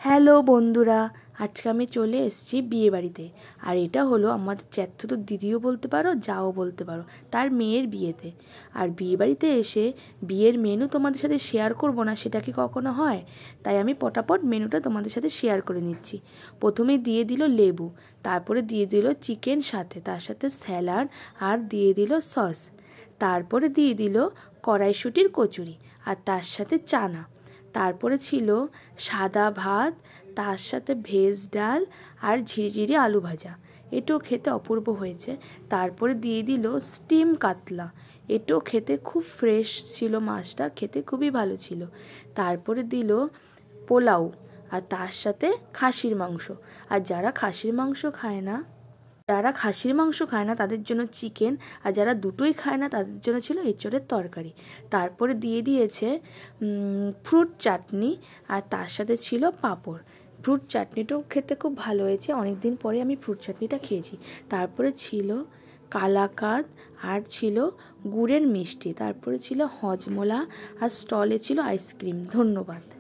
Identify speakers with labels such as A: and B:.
A: Hello বন্ধুরা, আজকে আমি চলে এসেছি বিয়েবাড়িতে। আর এটা হলো আমাদের জ্যাঠতো দিদিও বলতে পারো, যাও বলতে পারো, তার মেয়ের বিয়েতে। আর বিয়েবাড়িতে এসে বিয়ের মেনু তোমাদের সাথে শেয়ার করব না, সেটা কি কখনো হয়? তাই আমি পটাপট মেনুটা তোমাদের সাথে শেয়ার করে নিচ্ছি। প্রথমে দিয়ে দিল লেবু, তারপরে দিয়ে দিল চিকেন, সাথে তার সাথে স্যালাড, আর দিয়ে দিল সস। তারপরে দিয়ে দিল কড়াইশুঁটির কচুরি, আর তার সাথে চানা। তারপরে ছিল সাদা ভাত, তার সাথে ভেজ ডাল আর ঝিরিঝিরি আলু ভাজা। এটাও খেতে অপূর্ব হয়েছে। তারপরে দিয়ে দিল স্টিম কাতলা, এটাও খেতে খুব ফ্রেশ ছিল, মাছটা খেতে খুবই ভালো ছিল। তারপরে দিল পোলাও, আর তার সাথে খাসির মাংস। আর যারা খাসির মাংস খায় না তাদের জন্য চিকেন, আর যারা দুটোই খায় না তাদের জন্য ছিল এঁচোড়ের তরকারি। তারপরে দিয়ে দিয়েছে ফ্রুট চাটনি, আর তার সাথে ছিল পাঁপড়। ফ্রুট চাটনিটাও খেতে খুব ভালো হয়েছে, অনেক দিন পরে আমি ফ্রুট চাটনিটা খেয়েছি। তারপরে ছিল কালাকাঁদ, আর ছিল গুড়ের মিষ্টি, তারপরে ছিল হজমোলা, আর স্টলে ছিল আইসক্রিম। ধন্যবাদ।